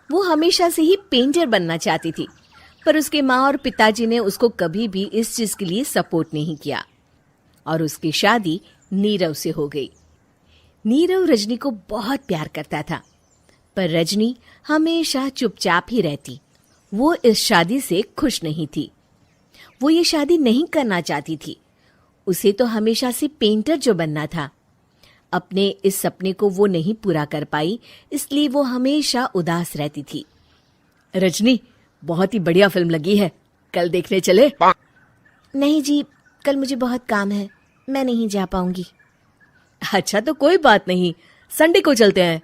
वो हमेशा से ही पेंटर बनना चाहती थी, पर उसके माँ और पिताजी ने उसको कभी भी इस चीज के लिए सपोर्ट नहीं किया और उसकी शादी नीरव से हो गई। नीरव रजनी को बहुत प्यार करता था, पर रजनी हमेशा चुपचाप ही रहती। वो इस शादी से खुश नहीं थी। वो ये शादी नहीं करना चाहती थी। उसे तो हमेशा से पेंटर जो बनना था। अपने इस सपने को वो नहीं पूरा कर पाई, इसलिए वो हमेशा उदास रहती थी। रजनी, बहुत ही बढ़िया फिल्म लगी है, कल देखने चले? नहीं जी, कल मुझे बहुत काम है, मैं नहीं जा पाऊंगी। अच्छा तो कोई बात नहीं, संडे को चलते हैं।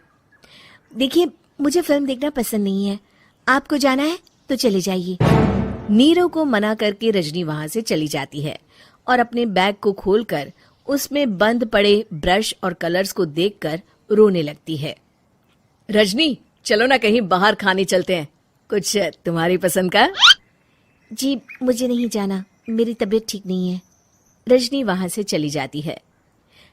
देखिए, मुझे फिल्म देखना पसंद नहीं है, आपको जाना है तो चले जाइए। नीरव को मना करके रजनी वहां से चली जाती है और अपने बैग को खोलकर उसमें बंद पड़े ब्रश और कलर्स को देखकर रोने लगती है। रजनी, चलो ना कहीं बाहर खाने चलते हैं, कुछ तुम्हारी पसंद का। जी मुझे नहीं जाना, मेरी तबीयत ठीक नहीं है। रजनी वहां से चली जाती है।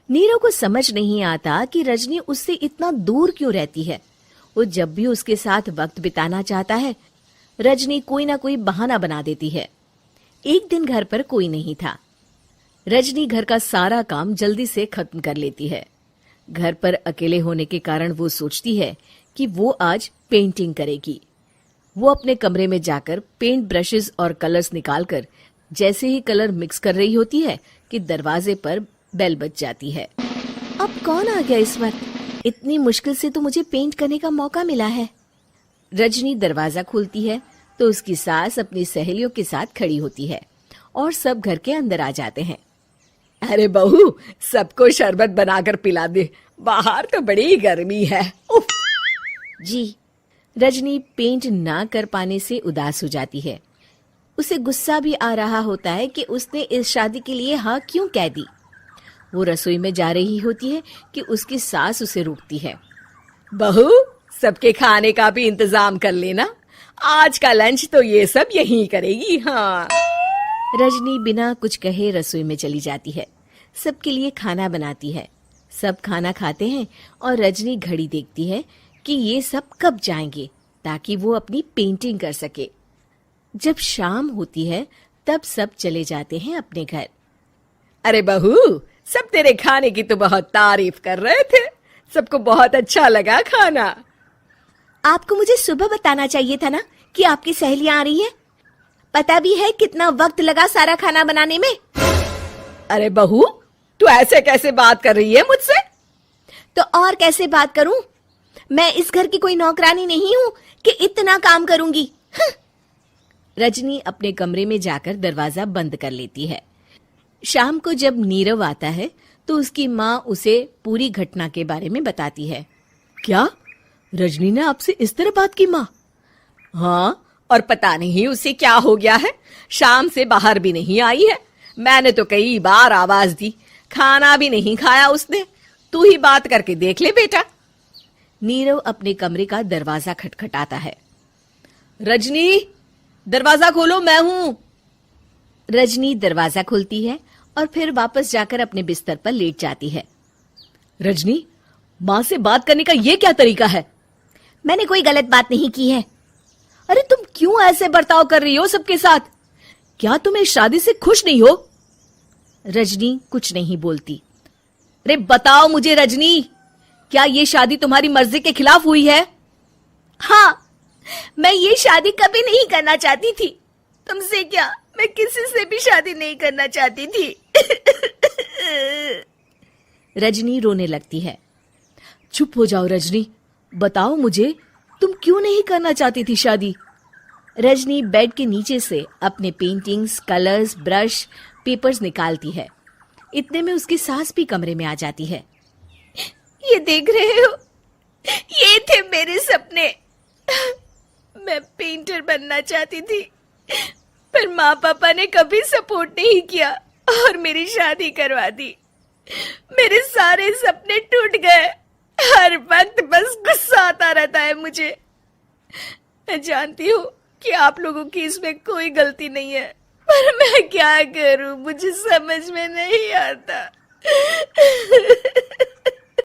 नीरव को समझ नहीं आता कि रजनी उससे इतना दूर क्यों रहती है। वो जब भी उसके साथ वक्त बिताना चाहता है, रजनी कोई ना कोई बहाना बना देती है। एक दिन घर पर कोई नहीं था। रजनी घर का सारा काम जल्दी से खत्म कर लेती है। घर पर अकेले होने के कारण वो सोचती है कि वो आज पेंटिंग करेगी। वो अपने कमरे में जाकर पेंट ब्रशेस और कलर्स निकालकर जैसे ही कलर मिक्स कर रही होती है कि दरवाजे पर बेल बज जाती है। अब कौन आ गया इस वक्त? इतनी मुश्किल से तो मुझे पेंट करने का मौका मिला है। रजनी दरवाजा खोलती है तो उसकी सास अपनी सहेलियों के साथ खड़ी होती है और सब घर के अंदर आ जाते हैं। अरे बहू, सबको शरबत बनाकर पिला दे, बाहर तो बड़ी गर्मी है। उफ। जी। रजनी पेंट ना कर पाने से उदास हो जाती है। उसे गुस्सा भी आ रहा होता है कि उसने इस शादी के लिए हाँ क्यों कह दी। वो रसोई में जा रही होती है कि उसकी सास उसे रोकती है। बहू, सबके खाने का भी इंतजाम कर लेना, आज का लंच तो ये सब यहीं करेगी। हाँ। रजनी बिना कुछ कहे रसोई में चली जाती है। सबके लिए खाना बनाती है। सब खाना खाते हैं और रजनी घड़ी देखती है कि ये सब कब जाएंगे ताकि वो अपनी पेंटिंग कर सके। जब शाम होती है तब सब चले जाते हैं अपने घर। अरे बहू, सब तेरे खाने की तो बहुत तारीफ कर रहे थे, सबको बहुत अच्छा लगा खाना। आपको मुझे सुबह बताना चाहिए था ना कि आपकी सहेलियां आ रही हैं। पता भी है कितना वक्त लगा सारा खाना बनाने में। अरे बहू, तू ऐसे कैसे बात कर रही है मुझसे? तो और कैसे बात करूं? मैं इस घर की कोई नौकरानी नहीं हूं कि इतना काम करूंगी। रजनी अपने कमरे में जाकर दरवाजा बंद कर लेती है। शाम को जब नीरव आता है तो उसकी माँ उसे पूरी घटना के बारे में बताती है। क्या रजनी ने आपसे इस तरह बात की माँ? हाँ, और पता नहीं उसे क्या हो गया है, शाम से बाहर भी नहीं आई है। मैंने तो कई बार आवाज दी, खाना भी नहीं खाया उसने। तू ही बात करके देख ले बेटा। नीरव अपने कमरे का दरवाजा खटखटाता है। रजनी, दरवाजा खोलो, मैं हूं। रजनी दरवाजा खोलती है और फिर वापस जाकर अपने बिस्तर पर लेट जाती है। रजनी, माँ से बात करने का ये क्या तरीका है? मैंने कोई गलत बात नहीं की है। अरे तुम क्यों ऐसे बर्ताव कर रही हो सबके साथ? क्या तुम इस शादी से खुश नहीं हो? रजनी कुछ नहीं बोलती। अरे बताओ मुझे रजनी, क्या ये शादी तुम्हारी मर्जी के खिलाफ हुई है? हाँ, मैं ये शादी कभी नहीं करना चाहती थी। तुमसे क्या, मैं किसी से भी शादी नहीं करना चाहती थी। रजनी रोने लगती है। चुप हो जाओ रजनी, बताओ मुझे, तुम क्यों नहीं करना चाहती थी शादी? रजनी बेड के नीचे से अपने पेंटिंग्स, कलर्स, ब्रश, पेपर्स निकालती है। इतने में उसकी सास भी कमरे में आ जाती है। ये देख रहे हो, ये थे मेरे सपने। मैं पेंटर बनना चाहती थी, पर माँ पापा ने कभी सपोर्ट नहीं किया और मेरी शादी करवा दी। मेरे सारे सपने टूट गए। हर वक्त बस गुस्सा आता रहता है मुझे। मैं जानती हूँ कि आप लोगों की इसमें कोई गलती नहीं है, पर मैं क्या करूँ, मुझे समझ में नहीं आता।